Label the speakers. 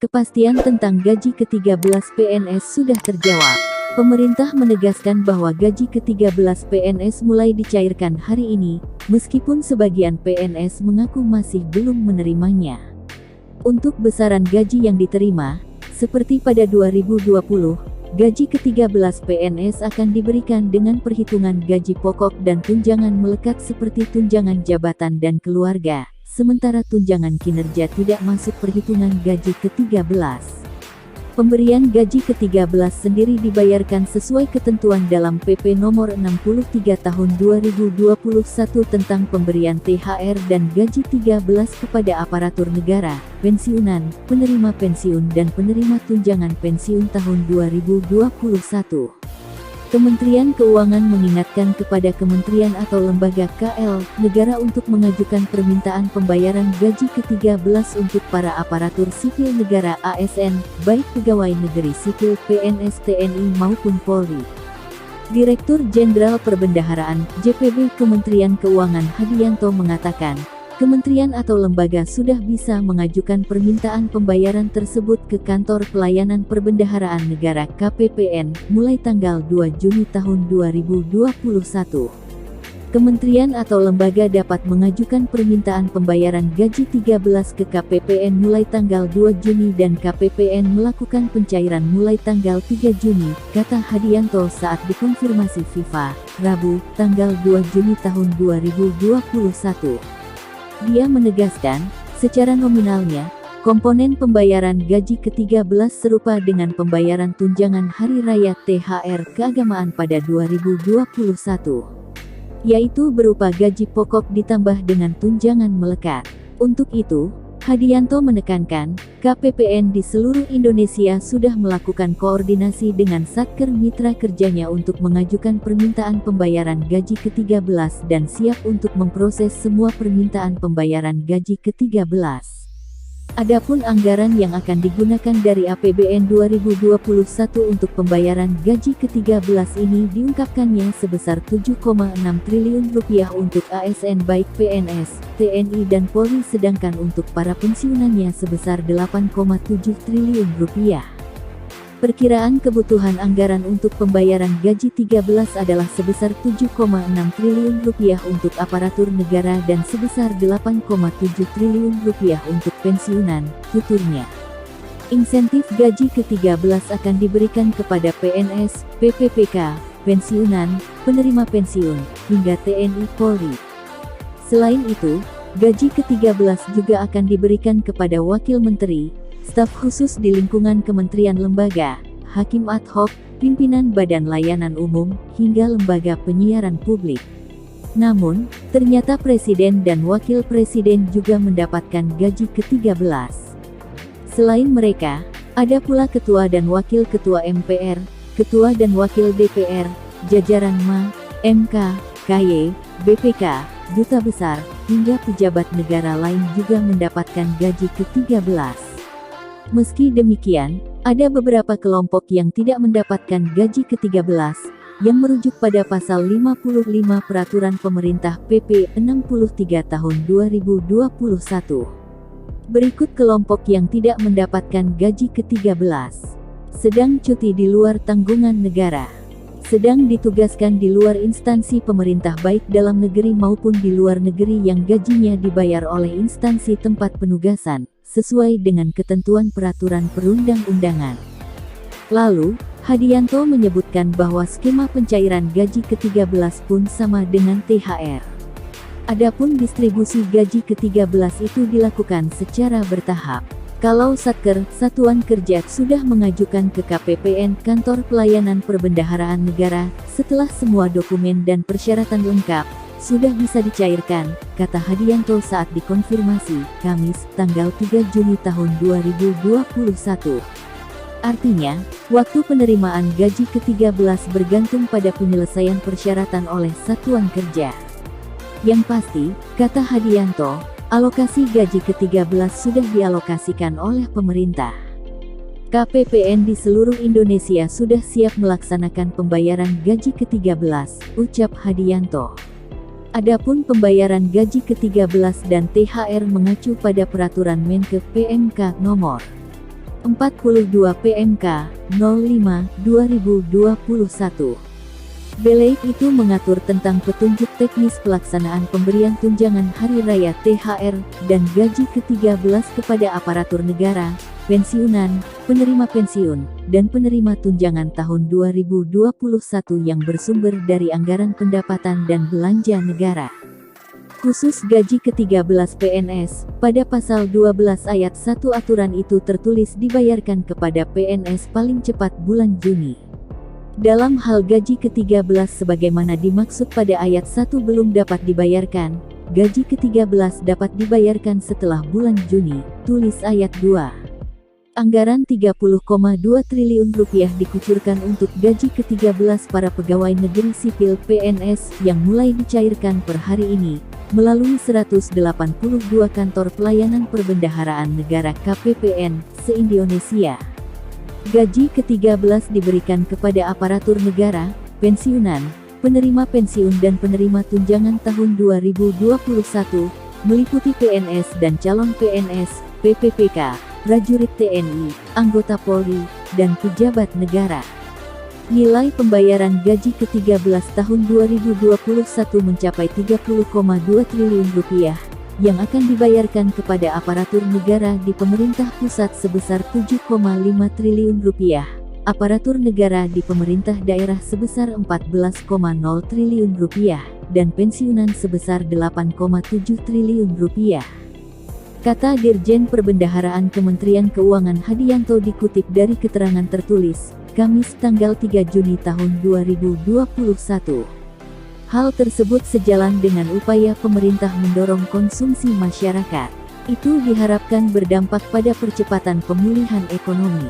Speaker 1: Kepastian tentang gaji ke-13 PNS sudah terjawab. Pemerintah menegaskan bahwa gaji ke-13 PNS mulai dicairkan hari ini, meskipun sebagian PNS mengaku masih belum menerimanya. Untuk besaran gaji yang diterima, seperti pada 2020, gaji ke-13 PNS akan diberikan dengan perhitungan gaji pokok dan tunjangan melekat seperti tunjangan jabatan dan keluarga. Sementara tunjangan kinerja tidak masuk perhitungan gaji ke-13. Pemberian gaji ke-13 sendiri dibayarkan sesuai ketentuan dalam PP nomor 63 tahun 2021 tentang pemberian THR dan gaji 13 kepada aparatur negara, pensiunan, penerima pensiun dan penerima tunjangan pensiun tahun 2021. Kementerian Keuangan mengingatkan kepada kementerian atau lembaga KL negara untuk mengajukan permintaan pembayaran gaji ke-13 untuk para aparatur sipil negara ASN, baik pegawai negeri sipil PNS TNI maupun Polri. Direktur Jenderal Perbendaharaan JPB Kementerian Keuangan Hadianto mengatakan, kementerian atau lembaga sudah bisa mengajukan permintaan pembayaran tersebut ke Kantor Pelayanan Perbendaharaan Negara KPPN mulai tanggal 2 Juni tahun 2021. Kementerian atau lembaga dapat mengajukan permintaan pembayaran gaji 13 ke KPPN mulai tanggal 2 Juni dan KPPN melakukan pencairan mulai tanggal 3 Juni, kata Hadianto saat dikonfirmasi FIFA, Rabu, tanggal 2 Juni tahun 2021. Dia menegaskan, secara nominalnya, komponen pembayaran gaji ke-13 serupa dengan pembayaran tunjangan hari raya THR keagamaan pada 2021, yaitu berupa gaji pokok ditambah dengan tunjangan melekat. Untuk itu, Hadianto menekankan, KPPN di seluruh Indonesia sudah melakukan koordinasi dengan Satker mitra kerjanya untuk mengajukan permintaan pembayaran gaji ke-13 dan siap untuk memproses semua permintaan pembayaran gaji ke-13. Adapun anggaran yang akan digunakan dari APBN 2021 untuk pembayaran gaji ke-13 ini diungkapkannya sebesar Rp7,6 triliun untuk ASN baik PNS, TNI dan Polri sedangkan untuk para pensiunannya sebesar Rp8,7 triliun. Perkiraan kebutuhan anggaran untuk pembayaran gaji 13 adalah sebesar Rp7,6 triliun untuk aparatur negara dan sebesar Rp8,7 triliun untuk pensiunan, tuturnya. Insentif gaji ke-13 akan diberikan kepada PNS, PPPK, pensiunan, penerima pensiun, hingga TNI Polri. Selain itu, gaji ke-13 juga akan diberikan kepada wakil menteri, staf khusus di lingkungan kementerian lembaga, hakim ad hoc, pimpinan badan layanan umum, hingga lembaga penyiaran publik. Namun, ternyata presiden dan wakil presiden juga mendapatkan gaji ke-13. Selain mereka, ada pula ketua dan wakil ketua MPR, ketua dan wakil DPR, jajaran MA, MK, KY, BPK, duta besar, hingga pejabat negara lain juga mendapatkan gaji ke-13. Meski demikian, ada beberapa kelompok yang tidak mendapatkan gaji ke-13, yang merujuk pada pasal 55 Peraturan Pemerintah PP 63 tahun 2021. Berikut kelompok yang tidak mendapatkan gaji ke-13. Sedang cuti di luar tanggungan negara. Sedang ditugaskan di luar instansi pemerintah baik dalam negeri maupun di luar negeri yang gajinya dibayar oleh instansi tempat penugasan, sesuai dengan ketentuan peraturan perundang-undangan. Lalu, Hadianto menyebutkan bahwa skema pencairan gaji ke-13 pun sama dengan THR. Adapun distribusi gaji ke-13 itu dilakukan secara bertahap. Kalau Satker, Satuan Kerja, sudah mengajukan ke KPPN Kantor Pelayanan Perbendaharaan Negara, setelah semua dokumen dan persyaratan lengkap, sudah bisa dicairkan, kata Hadianto saat dikonfirmasi, Kamis, tanggal 3 Juni tahun 2021. Artinya, waktu penerimaan gaji ke-13 bergantung pada penyelesaian persyaratan oleh Satuan Kerja. Yang pasti, kata Hadianto, alokasi gaji ke-13 sudah dialokasikan oleh pemerintah. KPPN di seluruh Indonesia sudah siap melaksanakan pembayaran gaji ke-13, ucap Hadianto. Adapun pembayaran gaji ke-13 dan THR mengacu pada Peraturan Menkeu PMK Nomor 42 PMK 05/2021. Beleit itu mengatur tentang petunjuk teknis pelaksanaan pemberian tunjangan hari raya THR dan gaji ke-13 kepada aparatur negara, pensiunan, penerima pensiun, dan penerima tunjangan tahun 2021 yang bersumber dari anggaran pendapatan dan belanja negara. Khusus gaji ke-13 PNS, pada pasal 12 ayat 1 aturan itu tertulis dibayarkan kepada PNS paling cepat bulan Juni. Dalam hal gaji ke-13 sebagaimana dimaksud pada ayat 1 belum dapat dibayarkan, gaji ke-13 dapat dibayarkan setelah bulan Juni, tulis ayat 2. Anggaran Rp30,2 triliun dikucurkan untuk gaji ke-13 para pegawai negeri sipil PNS yang mulai dicairkan per hari ini, melalui 182 kantor pelayanan perbendaharaan negara KPPN se-Indonesia. Gaji ke-13 diberikan kepada aparatur negara, pensiunan, penerima pensiun dan penerima tunjangan tahun 2021, meliputi PNS dan calon PNS, PPPK, prajurit TNI, anggota Polri, dan pejabat negara. Nilai pembayaran gaji ke-13 tahun 2021 mencapai Rp30,2 triliun, yang akan dibayarkan kepada aparatur negara di pemerintah pusat sebesar Rp7,5 triliun, aparatur negara di pemerintah daerah sebesar Rp14,0 triliun, dan pensiunan sebesar Rp8,7 triliun. Kata Dirjen Perbendaharaan Kementerian Keuangan Hadianto dikutip dari keterangan tertulis, Kamis tanggal 3 Juni tahun 2021. Hal tersebut sejalan dengan upaya pemerintah mendorong konsumsi masyarakat. Itu diharapkan berdampak pada percepatan pemulihan ekonomi.